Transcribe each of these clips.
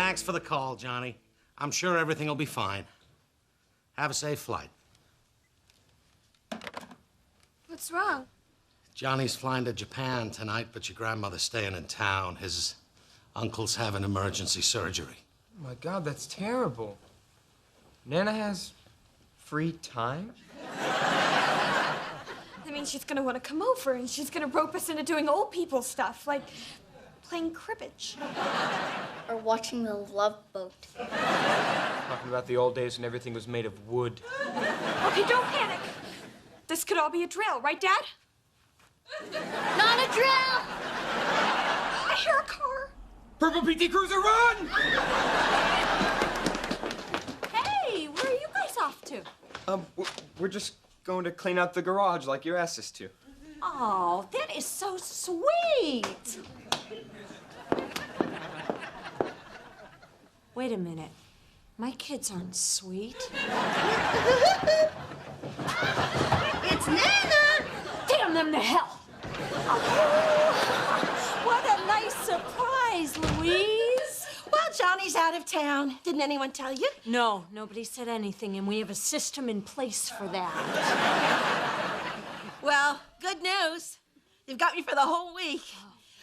Thanks for the call, Johnny. I'm sure everything will be fine. Have a safe flight. What's wrong? Johnny's flying to Japan tonight, but your grandmother's staying in town. His uncle's having emergency surgery. Oh my God, that's terrible. Nana has free time? I mean, she's gonna want to come over and she's gonna rope us into doing old people stuff, like playing cribbage. Or watching The Love Boat. Talking about the old days when everything was made of wood. Okay, don't panic. This could all be a drill, right, Dad? Not a drill! I hear a car. Purple PT Cruiser, run! Hey, where are you guys off to? We're just going to clean out the garage like you asked us to. Oh, that is so sweet. Wait a minute. My kids aren't sweet. It's Nana! Damn them to hell! Oh, what a nice surprise, Louise. Well, Johnny's out of town. Didn't anyone tell you? No, nobody said anything, and we have a system in place for that. Well, good news. You've got me for the whole week.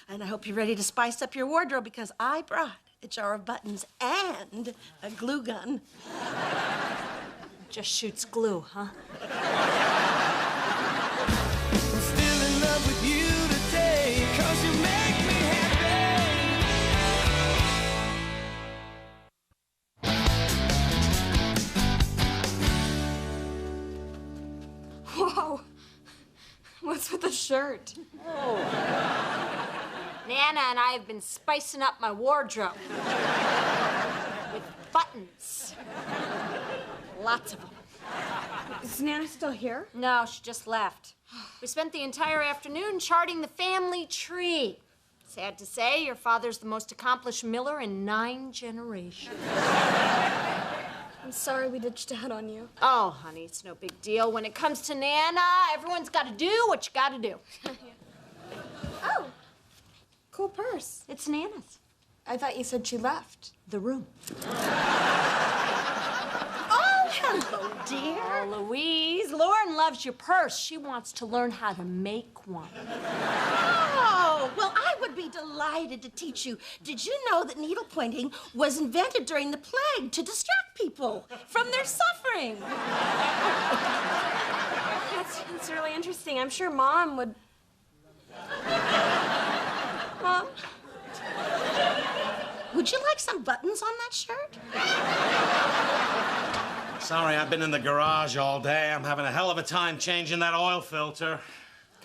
And I hope you're ready to spice up your wardrobe because I brought a jar of buttons and a glue gun. Just shoots glue, huh? I'm still in love with you today, 'cause you make me happy. Whoa. What's with the shirt? Oh. Nana and I have been spicing up my wardrobe. With buttons. Lots of them. Is Nana still here? No, she just left. We spent the entire afternoon charting the family tree. Sad to say, your father's the most accomplished miller in 9 generations. I'm sorry we ditched ahead on you. Oh, honey, it's no big deal. When it comes to Nana, everyone's got to do what you got to do. Oh, cool purse. It's Nana's. I thought you said she left. The room. Oh, hello, dear. Oh, Louise, Lauren loves your purse. She wants to learn how to make one. Oh, well, I would be delighted to teach you. Did you know that needle pointing was invented during the plague to distract people from their suffering? That's really interesting. I'm sure Mom would... Mom? Would you like some buttons on that shirt? Sorry, I've been in the garage all day. I'm having a hell of a time changing that oil filter.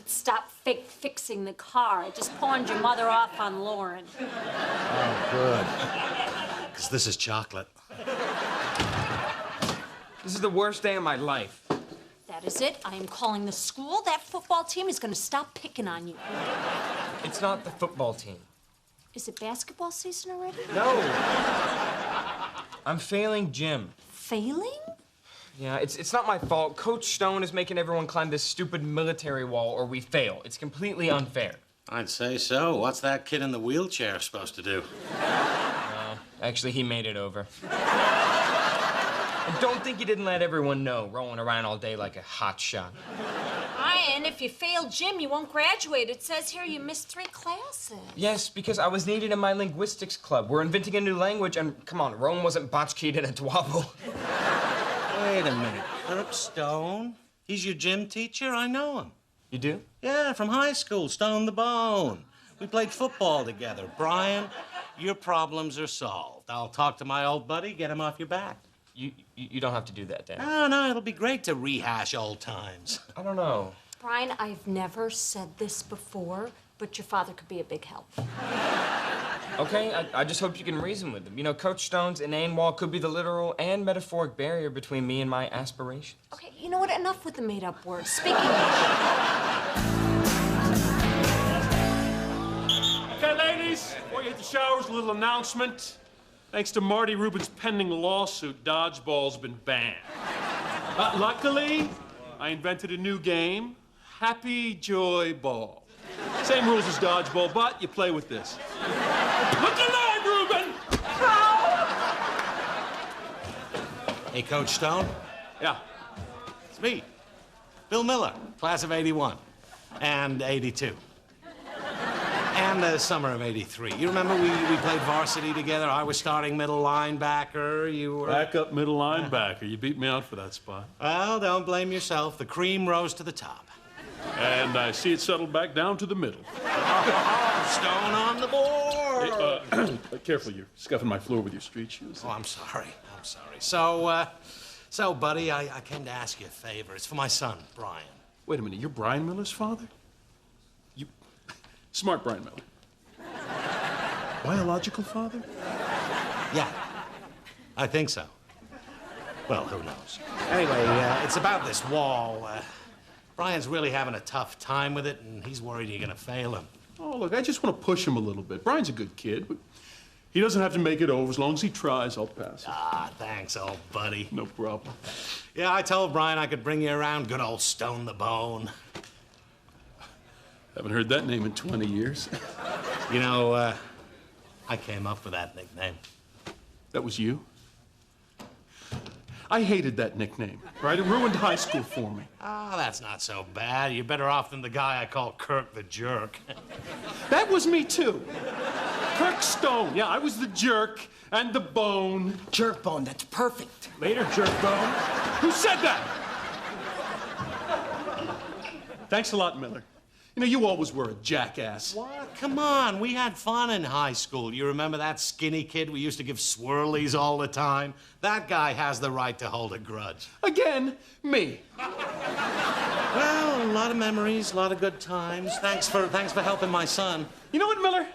Stop fake fixing the car. I just pawned your mother off on Lauren. Oh, good. Because this is chocolate. This is the worst day of my life. That is it. I am calling the school. That football team is going to stop picking on you. It's not the football team. Is it basketball season already? No. I'm failing gym. Failing? Yeah, it's not my fault. Coach Stone is making everyone climb this stupid military wall or we fail. It's completely unfair. I'd say so. What's that kid in the wheelchair supposed to do? Actually, he made it over. And don't think he didn't let everyone know, rolling around all day like a hot shot. Ryan, if you fail gym, you won't graduate. It says here you missed 3 classes. Yes, because I was needed in my linguistics club. We're inventing a new language, and come on, Rome wasn't botchkeyed in a twabble. Wait a minute. Herb Stone? He's your gym teacher? I know him. You do? Yeah, from high school, Stone the Bone. We played football together. Brian, your problems are solved. I'll talk to my old buddy, get him off your back. You don't have to do that, Dad. No, it'll be great to rehash old times. I don't know. Brian, I've never said this before, but your father could be a big help. Okay, I just hope you can reason with him. You know, Coach Stone's inane wall could be the literal and metaphoric barrier between me and my aspirations. Okay, you know what? Enough with the made-up words. Speaking of... Okay, ladies, before you hit the showers, a little announcement. Thanks to Marty Rubin's pending lawsuit, dodgeball's been banned. Luckily, I invented a new game, Happy Joy Ball. Same rules as dodgeball, but you play with this. Look alive, Ruben! Oh! Hey, Coach Stone. Yeah. It's me, Bill Miller, class of 81 and 82. And the summer of 83. You remember we played varsity together? I was starting middle linebacker. You were... Backup middle linebacker. You beat me out for that spot. Well, don't blame yourself. The cream rose to the top. And I see it settled back down to the middle. Stone on the board. Hey, careful, you're scuffing my floor with your street shoes. Oh, I'm sorry. I'm sorry. So, buddy, I came to ask you a favor. It's for my son, Brian. Wait a minute, you're Brian Miller's father? You... Smart Brian Miller. Biological father? Yeah, I think so. Well, who knows? Anyway, it's about this wall. Brian's really having a tough time with it, and he's worried you're gonna fail him. Oh, look, I just want to push him a little bit. Brian's a good kid, but he doesn't have to make it over. As long as he tries, I'll pass it. Ah, thanks, old buddy. No problem. Yeah, I told Brian I could bring you around good old Stone the Bone. Haven't heard that name in 20 years. You know, I came up with that nickname. That was you? I hated that nickname, right? It ruined high school for me. Oh, that's not so bad. You're better off than the guy I call Kirk the Jerk. That was me, too. Kirk Stone. Yeah, I was the jerk and the bone. Jerk bone, that's perfect. Later, jerk bone. Who said that? Thanks a lot, Miller. You know, you always were a jackass. What? Come on, we had fun in high school. You remember that skinny kid we used to give swirlies all the time? That guy has the right to hold a grudge. Again, me. Well, a lot of memories, a lot of good times. Thanks for helping my son. You know what, Miller?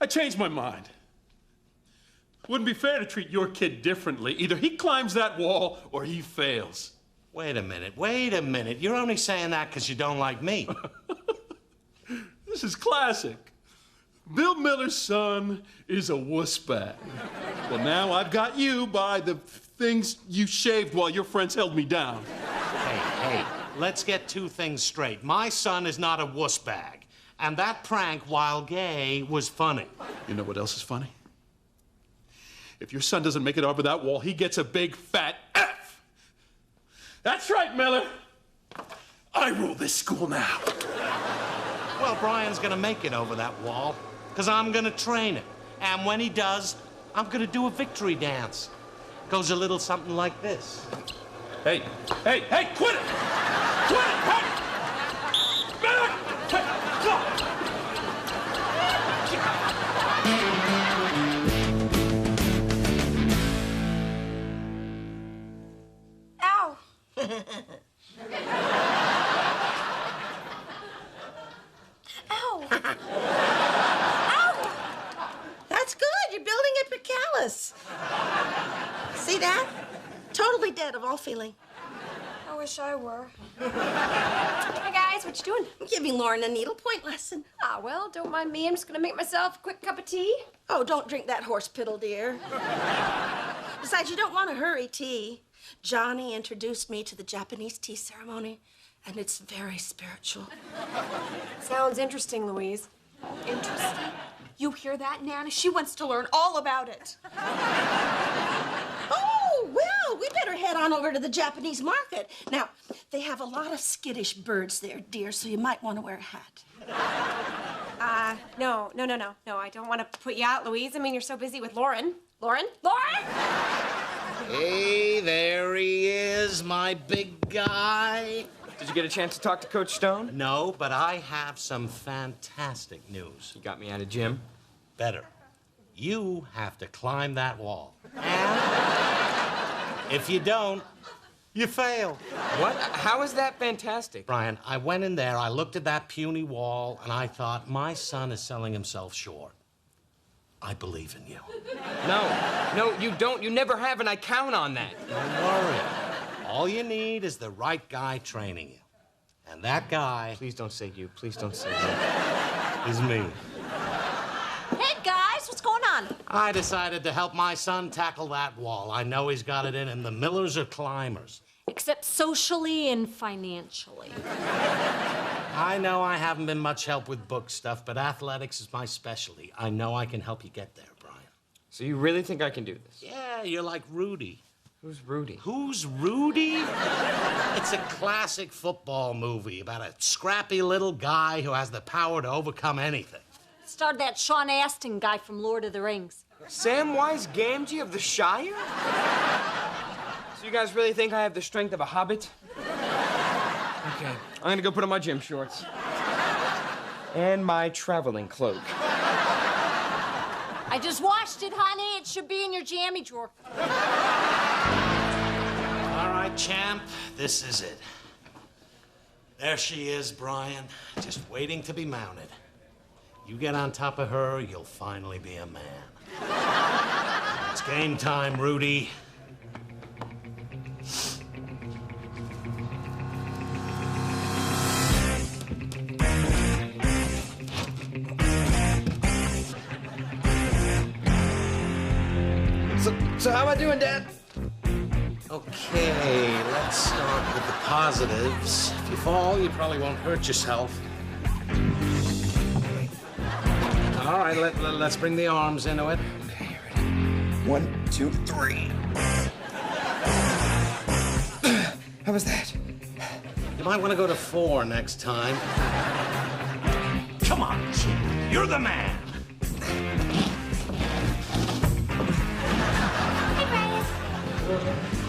I changed my mind. Wouldn't be fair to treat your kid differently. Either he climbs that wall or he fails. Wait a minute. You're only saying that because you don't like me. This is classic. Bill Miller's son is a wuss bag. Well, now I've got you by the things you shaved while your friends held me down. Hey, let's get two things straight. My son is not a wuss bag. And that prank, while gay, was funny. You know what else is funny? If your son doesn't make it over that wall, he gets a big fat F. That's right, Miller. I rule this school now. Well, Brian's gonna make it over that wall, because I'm gonna train him. And when he does, I'm gonna do a victory dance. Goes a little something like this. Hey, quit it! Quit it! Hey! Miller! Hey, go! Ow! Ow! Ow! That's good. You're building epicalis. See that? Totally dead of all feeling. I wish I were. Hey, guys, what you doing? I'm giving Lauren a needlepoint lesson. Ah, well, don't mind me. I'm just gonna make myself a quick cup of tea. Oh, don't drink that horse piddle, dear. Besides, you don't want to hurry tea. Johnny introduced me to the Japanese tea ceremony, and it's very spiritual. Sounds interesting, Louise. Interesting? You hear that, Nana? She wants to learn all about it. Oh, well, we better head on over to the Japanese market. Now, they have a lot of skittish birds there, dear, so you might want to wear a hat. No, I don't want to put you out, Louise. I mean, you're so busy with Lauren. Lauren? Hey, there he is, my big guy. Did you get a chance to talk to Coach Stone? No, but I have some fantastic news. You got me out of gym. Better. You have to climb that wall. And if you don't, you fail. What? How is that fantastic? Brian, I went in there, I looked at that puny wall, and I thought, my son is selling himself short. I believe in you. No, you don't. You never have, and I count on that. Don't worry. All you need is the right guy training you. And that guy... Please don't say you. Please don't say you. ...is me. Hey, guys, what's going on? I decided to help my son tackle that wall. I know he's got it in him. The Millers are climbers. Except socially and financially. I know I haven't been much help with book stuff, but athletics is my specialty. I know I can help you get there, Brian. So you really think I can do this? Yeah, you're like Rudy. Who's Rudy? Who's Rudy? It's a classic football movie about a scrappy little guy who has the power to overcome anything. Starred that Sean Astin guy from Lord of the Rings. Samwise Gamgee of the Shire? So you guys really think I have the strength of a hobbit? Okay, I'm gonna go put on my gym shorts. And my traveling cloak. I just washed it, honey. It should be in your jammy drawer. All right, champ, this is it. There she is, Brian, just waiting to be mounted. You get on top of her, you'll finally be a man. It's game time, Rudy. So how am I doing, Dad? Okay, let's start with the positives. If you fall, you probably won't hurt yourself. All right, let's bring the arms into it. Okay, ready? 1, 2, 3. How was that? You might want to go to 4 next time. Come on, Chip. You're the man.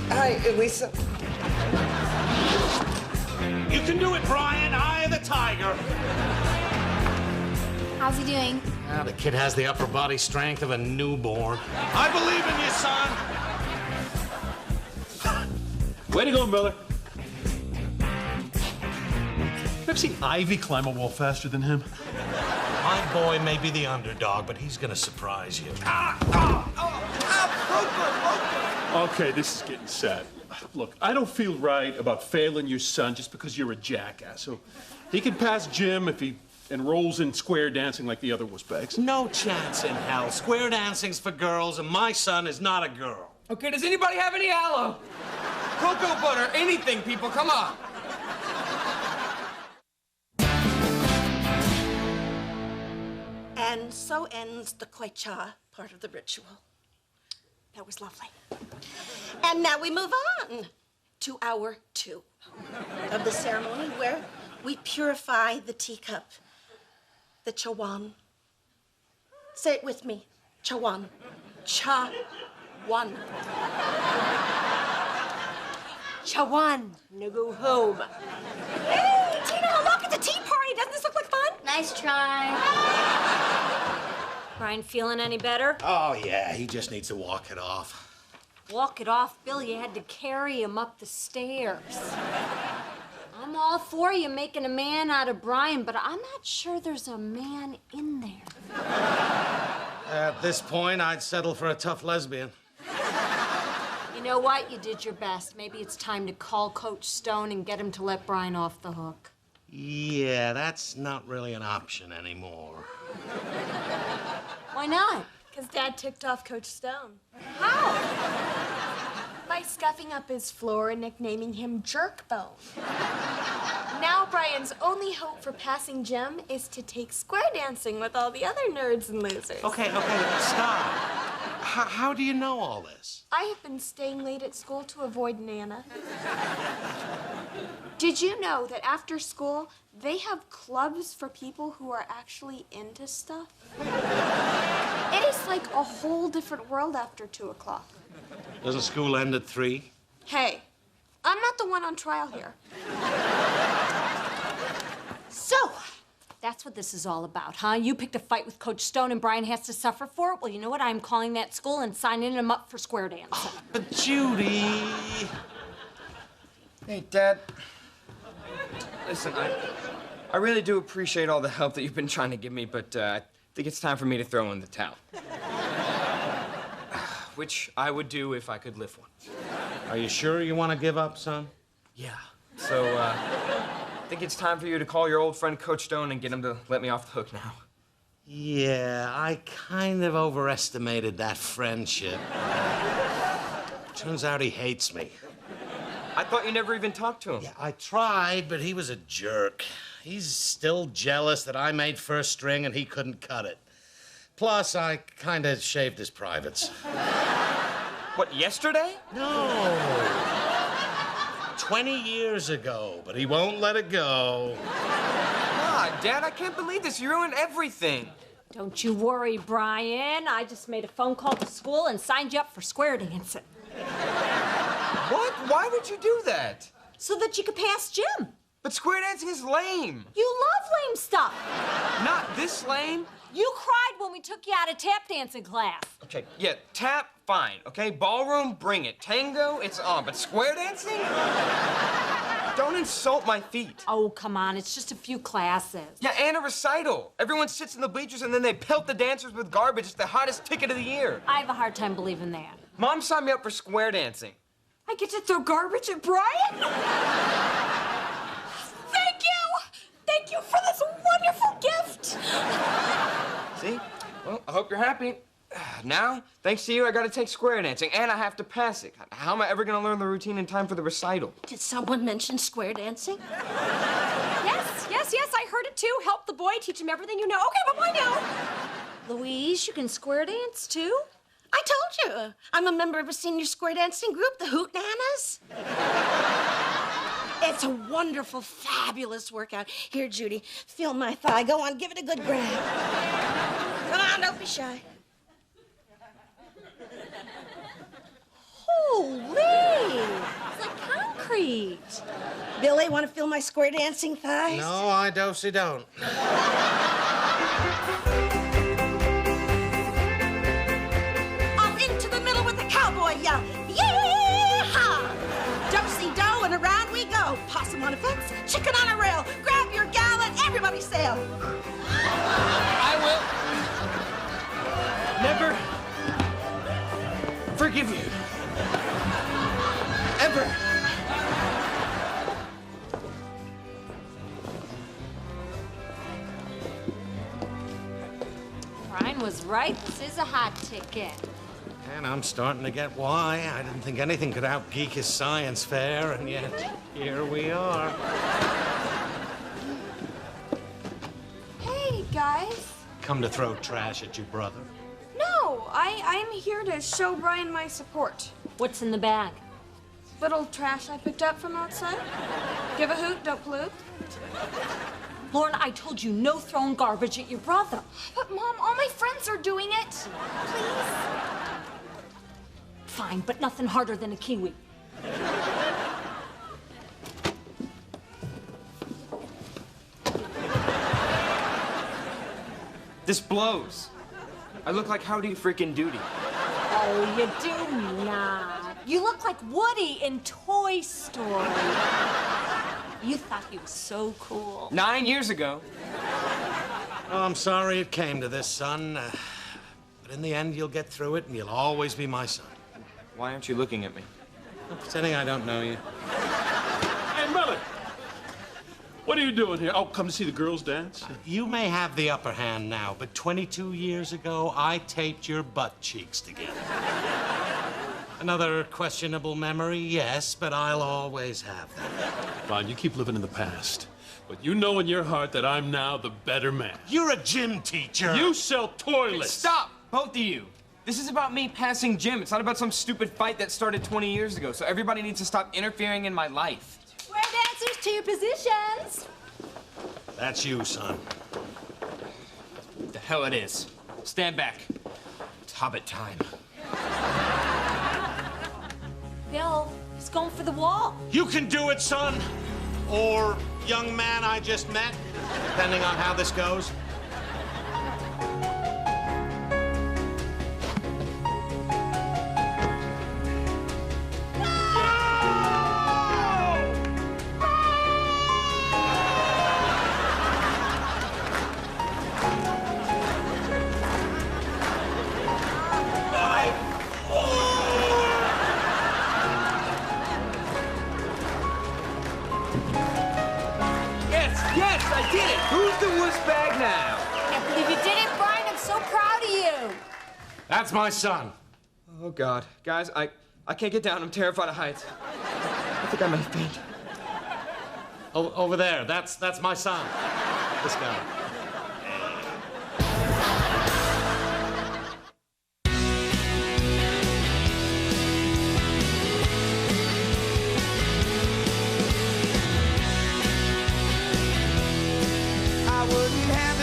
Hi, Elisa. You can do it, Brian. Eye of the tiger. How's he doing? Now the kid has the upper body strength of a newborn. I believe in you, son. Way to go, Miller. I've seen Ivy climb a wall faster than him. My boy may be the underdog, but he's gonna surprise you. Okay, this is getting sad. Look, I don't feel right about failing your son just because you're a jackass. So he can pass Jim if he enrolls in square dancing like the other wussbags. No chance in hell. Square dancing's for girls, and my son is not a girl. Okay, does anybody have any aloe? Cocoa butter, anything, people, come on. And so ends the Koicha part of the ritual. That was lovely. And now we move on to hour 2 of the ceremony, where we purify the teacup, the chawan. Say it with me, chawan. Cha-wan. Chawan, no go home. Hey, Tina, look at the tea party. Doesn't this look like fun? Nice try. Brian feeling any better? Oh, yeah, he just needs to walk it off. Walk it off, Bill. You had to carry him up the stairs. I'm all for you making a man out of Brian, but I'm not sure there's a man in there. At this point, I'd settle for a tough lesbian. You know what? You did your best. Maybe it's time to call Coach Stone and get him to let Brian off the hook. Yeah, that's not really an option anymore. Why not? Because Dad ticked off Coach Stone. How? By scuffing up his floor and nicknaming him Jerkbone. Now Brian's only hope for passing Jim is to take square dancing with all the other nerds and losers. Okay, stop. How do you know all this? I have been staying late at school to avoid Nana. Did you know that after school, they have clubs for people who are actually into stuff? It is like a whole different world after 2 o'clock. Doesn't school end at 3? Hey, I'm not the one on trial here. So, that's what this is all about, huh? You picked a fight with Coach Stone and Brian has to suffer for it? Well, you know what? I'm calling that school and signing him up for square dancing. Oh, but Judy... Hey, Dad. Listen, I really do appreciate all the help that you've been trying to give me, but I think it's time for me to throw in the towel. Which I would do if I could lift one. Are you sure you want to give up, son? Yeah. So, I think it's time for you to call your old friend Coach Stone and get him to let me off the hook now. Yeah, I kind of overestimated that friendship. Turns out he hates me. I thought you never even talked to him. Yeah, I tried, but he was a jerk. He's still jealous that I made first string and he couldn't cut it. Plus, I kind of shaved his privates. What, yesterday? No. 20 years ago, but he won't let it go. God, Dad, I can't believe this. You ruined everything. Don't you worry, Brian. I just made a phone call to school and signed you up for square dancing. What? Why would you do that? So that you could pass Jim. But square dancing is lame. You love lame stuff. Not this lame. You cried when we took you out of tap dancing class. Okay, yeah, tap, fine, okay? Ballroom, bring it. Tango, it's on. But square dancing? Don't insult my feet. Oh, come on. It's just a few classes. Yeah, and a recital. Everyone sits in the bleachers and then they pelt the dancers with garbage. It's the hottest ticket of the year. I have a hard time believing that. Mom signed me up for square dancing. I get to throw garbage at Brian? Thank you! Thank you for this wonderful gift! See? Well, I hope you're happy. Now, thanks to you, I gotta take square dancing, and I have to pass it. How am I ever gonna learn the routine in time for the recital? Did someone mention square dancing? Yes, I heard it too. Help the boy, teach him everything you know. Okay, bye-bye now. Louise, you can square dance too? I told you. I'm a member of a senior square dancing group, the Hoot Nanas. It's a wonderful, fabulous workout. Here, Judy, feel my thigh. Go on, give it a good grab. Come on, don't be shy. Holy! It's like concrete. Billy, want to feel my square dancing thighs? No, I don't. Off into the middle with the cowboy yell. Yee-haw! Do-si-do, and around we go. Possum on a fence, chicken on a rail. Grab your gal and everybody sail. I will never forgive you. Ever. Brian was right. This is a hot ticket. And I'm starting to get why. I didn't think anything could out-geek his science fair, and yet here we are. Hey, guys. Come to throw trash at your brother. No, I'm here to show Brian my support. What's in the bag? Little trash I picked up from outside. Give a hoot, don't pollute. Lauren, I told you no throwing garbage at your brother. But, Mom, all my friends are doing it. Please. Fine, but nothing harder than a kiwi. This blows. I look like Howdy freaking Doody. Oh, you do not. You look like Woody in Toy Story. You thought he was so cool. 9 years ago. Oh, I'm sorry it came to this, son. But in the end, you'll get through it, and you'll always be my son. Why aren't you looking at me? I'm pretending I don't know you. Hey, Miller. What are you doing here? Oh, come to see the girls dance? You may have the upper hand now, but 22 years ago, I taped your butt cheeks together. Another questionable memory, yes, but I'll always have that. Fine, you keep living in the past. But you know in your heart that I'm now the better man. You're a gym teacher. You sell toilets. Stop, both of you. This is about me passing Jim. It's not about some stupid fight that started 20 years ago. So everybody needs to stop interfering in my life. Square dancers to your positions. That's you, son. The hell it is. Stand back. It's Hobbit time. Bill, he's going for the wall. You can do it, son. Or young man I just met, depending on how this goes. Yes, I did it. Who's the wuss bag now? Can't believe you did it, Brian. I'm so proud of you. That's my son. Oh, God. Guys, I can't get down. I'm terrified of heights. I think I may faint. Over there, that's my son. This guy. didn't have